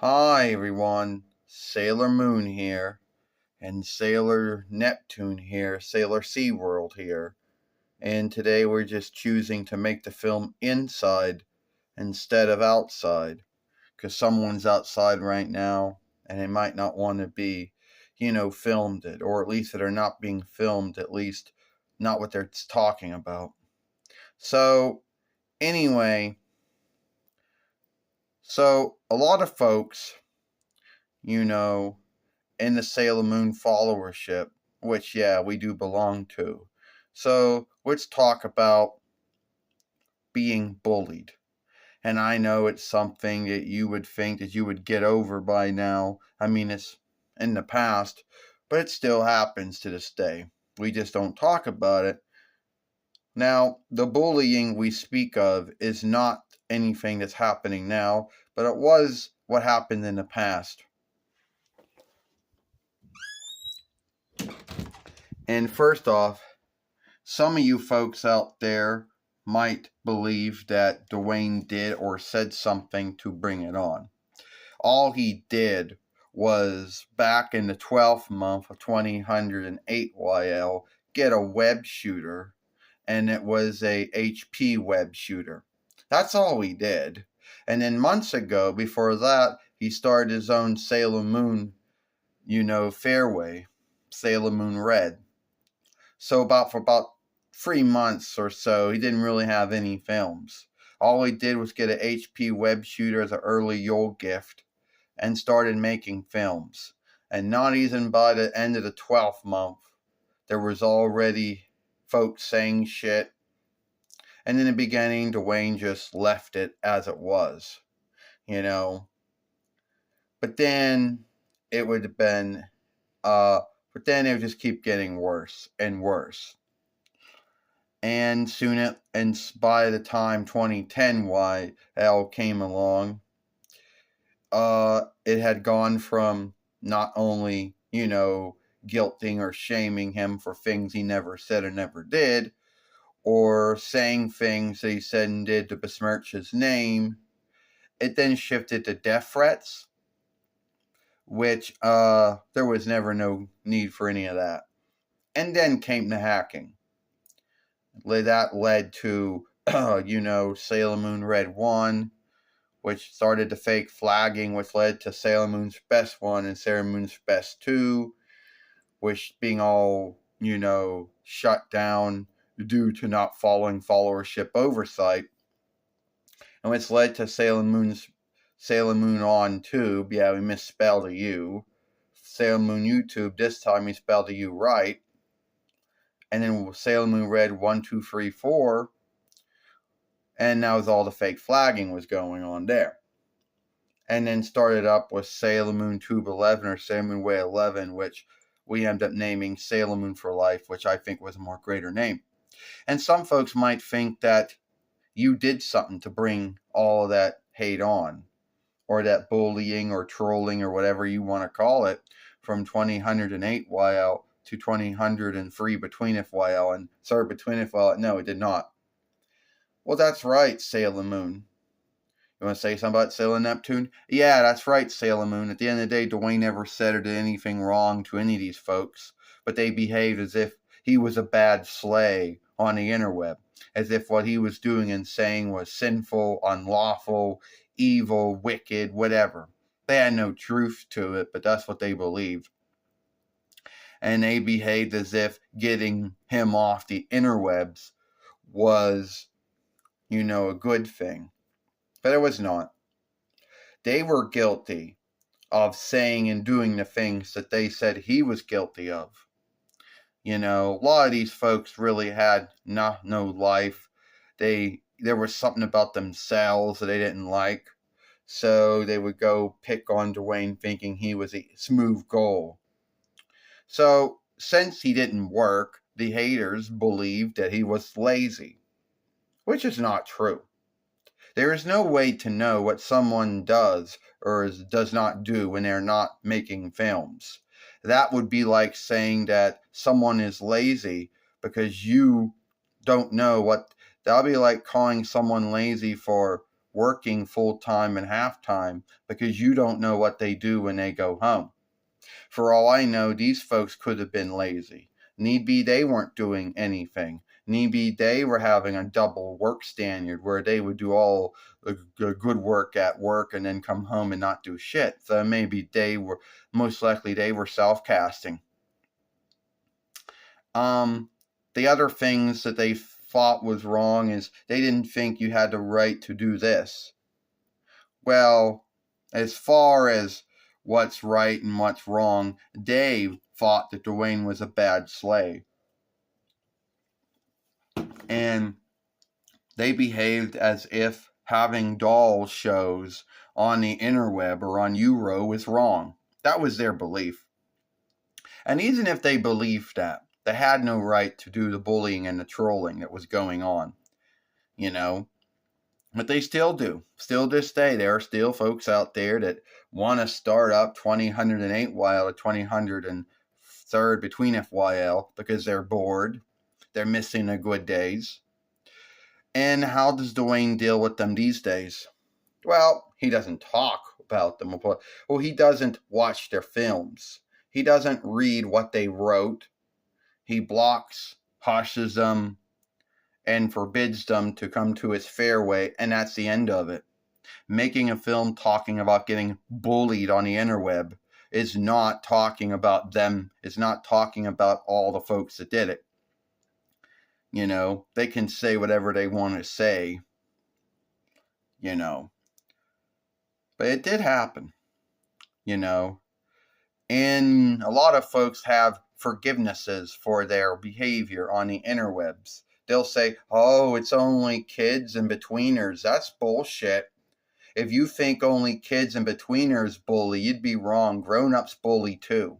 Hi everyone, Sailor Moon here, and Sailor Neptune here, Sailor SeaWorld here, and today we're just choosing to make the film inside instead of outside, because someone's outside right now, and they might not want to be, filmed it, or at least that are not being filmed, at least not what they're talking about. So, anyway, a lot of folks, you know, in the Sailor Moon followership, which, yeah, we do belong to. So let's talk about being bullied. And I know it's something that you would think that you would get over by now. I mean, it's in the past, but it still happens to this day. We just don't talk about it. Now, the bullying we speak of is not anything that's happening now, but it was what happened in the past. And first off, some of you folks out there might believe that Duane did or said something to bring it on. All he did was, back in the 12th month of 2008 YL, get a web shooter, and it was a HP web shooter. That's all he did. And then months ago, before that, he started his own Sailor Moon, fairway, Sailor Moon Red. So for about 3 months or so, he didn't really have any films. All he did was get an HP web shooter as an early Yule gift and started making films. And not even by the end of the 12th month, there was already folks saying shit. And in the beginning, Duane just left it as it was, you know. But then it would have been, but then it would just keep getting worse and worse. And by the time 2010 YL came along, it had gone from not only, guilting or shaming him for things he never said or never did, or saying things that he said and did to besmirch his name. It then shifted to death threats, which there was never no need for any of that. And then came the hacking. That led to, Sailor Moon Red 1, which started the fake flagging, which led to Sailor Moon's Best 1 and Sailor Moon's Best 2, which being all, shut down due to not following followership oversight. And which led to Sailor Moon on Tube. Yeah, we misspelled a U. Sailor Moon YouTube, this time we spelled the U right. And then Sailor Moon Red 1, 2, 3, 4. And that was all the fake flagging was going on there. And then started up with Sailor Moon Tube 11 or Sailor Moon Way 11, which we ended up naming Sailor Moon for Life, which I think was a more greater name. And some folks might think that you did something to bring all of that hate on, or that bullying or trolling or whatever you want to call it, from 2008 YL to 2003 between if YL and between if YL. No, it did not. Well, that's right, Sailor Moon. You want to say something about Sailor Neptune? Yeah, that's right, Sailor Moon. At the end of the day, Duane never said or did anything wrong to any of these folks, but they behaved as if he was a bad slay on the interweb, as if what he was doing and saying was sinful, unlawful, evil, wicked, whatever. They had no truth to it, but that's what they believed. And they behaved as if getting him off the interwebs was, a good thing. But it was not. They were guilty of saying and doing the things that they said he was guilty of. A lot of these folks really had no life. There was something about themselves that they didn't like. So they would go pick on Duane thinking he was a smooth goal. So since he didn't work, the haters believed that he was lazy, which is not true. There is no way to know what someone does or does not do when they're not making films. That would be like saying that someone is lazy because you don't know what. That would be like calling someone lazy for working full-time and half-time because you don't know what they do when they go home. For all I know, these folks could have been lazy. Need be they weren't doing anything. Need be they were having a double work standard where they would do all the good work at work and then come home and not do shit. So maybe most likely they were self-casting. The other things that they thought was wrong is they didn't think you had the right to do this. Well, as far as what's right and what's wrong, Dave thought that Duane was a bad slave. And they behaved as if having doll shows on the interweb or on YOUROW was wrong. That was their belief. And even if they believed that, they had no right to do the bullying and the trolling that was going on, But they still do. Still this day, there are still folks out there that want to start up 2008 while at 2003 between FYL because they're bored. They're missing their good days. And how does Duane deal with them these days? Well, he doesn't talk about them. Well, he doesn't watch their films. He doesn't read what they wrote. He blocks, hushes them, and forbids them to come to his fairway, and that's the end of it. Making a film talking about getting bullied on the interweb is not talking about them, is not talking about all the folks that did it. They can say whatever they want to say, But it did happen, And a lot of folks have forgivenesses for their behavior on the interwebs. They'll say, oh, it's only kids and betweeners. That's bullshit. If you think only kids and betweeners bully, you'd be wrong. Grown-ups bully too.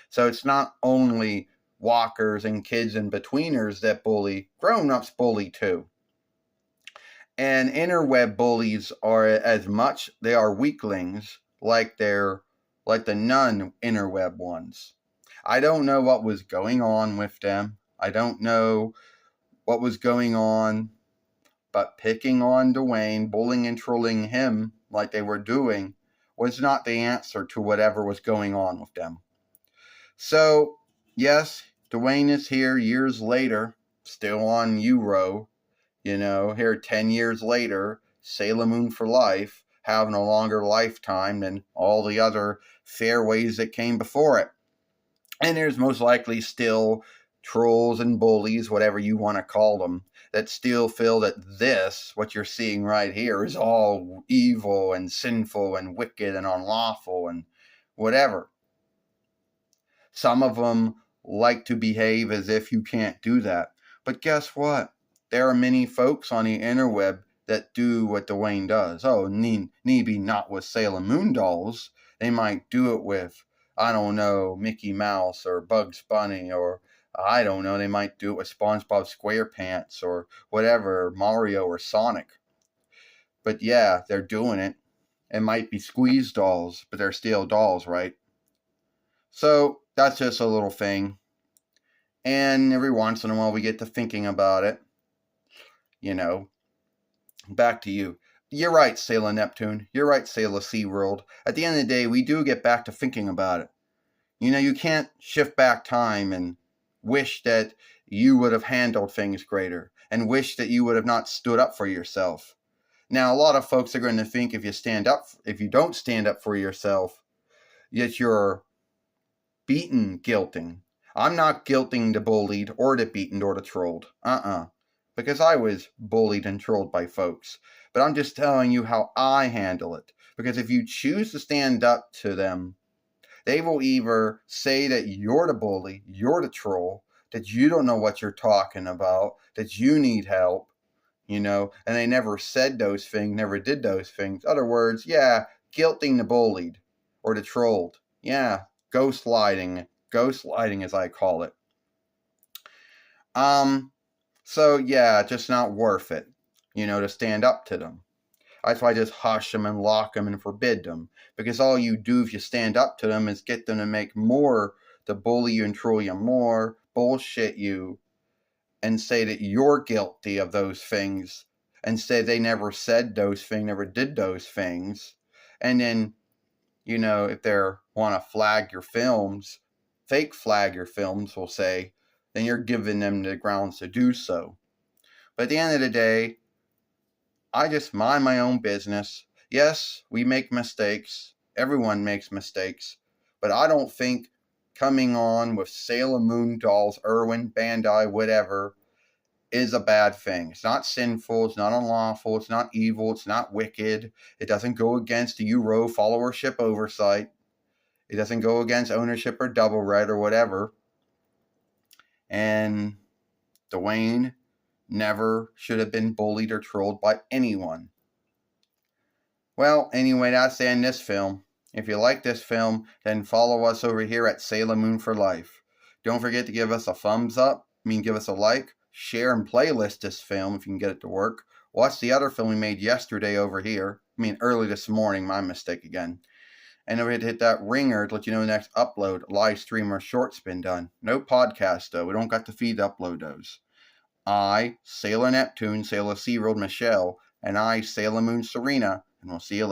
So it's not only walkers and kids and betweeners that bully. Grown-ups bully too. And interweb bullies are they are weaklings like the non-interweb ones. I don't know what was going on with them. I don't know what was going on, but picking on Duane, bullying and trolling him like they were doing was not the answer to whatever was going on with them. So, yes, Duane is here years later, still on YOUROW, here 10 years later, Sailor Moon for life, having a longer lifetime than all the other fairways that came before it. And there's most likely still trolls and bullies, whatever you want to call them, that still feel that what you're seeing right here, is all evil and sinful and wicked and unlawful and whatever. Some of them like to behave as if you can't do that. But guess what? There are many folks on the interweb that do what Duane does. Oh, need be not with Sailor Moon dolls. They might do it with, I don't know, Mickey Mouse or Bugs Bunny, or I don't know, they might do it with SpongeBob SquarePants or whatever, Mario or Sonic. But yeah, they're doing it. It might be squeeze dolls, but they're still dolls, right? So that's just a little thing. And every once in a while we get to thinking about it. Back to you. You're right, Sailor Neptune. You're right, Sailor SeaWorld. At the end of the day, we do get back to thinking about it. You can't shift back time and wish that you would have handled things greater and wish that you would have not stood up for yourself. Now, a lot of folks are going to think if you don't stand up for yourself, that you're beaten, guilting. I'm not guilting the bullied or the beaten or the trolled. Because I was bullied and trolled by folks. But I'm just telling you how I handle it. Because if you choose to stand up to them, they will either say that you're the bully, you're the troll, that you don't know what you're talking about, that you need help, and they never said those things, never did those things. Other words, yeah, guilting the bullied or the trolled. Yeah, gaslighting as I call it. So yeah, just not worth it, to stand up to them. That's why I just hush them and lock them and forbid them. Because all you do if you stand up to them is get them to make more, to bully you and troll you more, bullshit you, and say that you're guilty of those things and say they never said those things, never did those things. And then, if they want to flag your films, fake flag your films, we'll say, then you're giving them the grounds to do so. But at the end of the day, I just mind my own business. Yes, we make mistakes. Everyone makes mistakes. But I don't think coming on with Sailor Moon dolls, Irwin, Bandai, whatever, is a bad thing. It's not sinful. It's not unlawful. It's not evil. It's not wicked. It doesn't go against the YOUROW followership oversight. It doesn't go against ownership or double red or whatever. And Duane never should have been bullied or trolled by anyone. Well, anyway, that's the end of this film. If you like this film, then follow us over here at Sailor Moon for Life. Don't forget to give us a thumbs up. Give us a like, share, and playlist this film if you can get it to work. Watch the other film we made yesterday over here. Early this morning, my mistake again. And don't forget to hit that ringer to let you know the next upload, live stream, or short's been done. No podcast, though. We don't got the feed to upload those. I, Sailor Neptune, Sailor SeaWorld Michelle, and I, Sailor Moon Serena, and we'll see you later.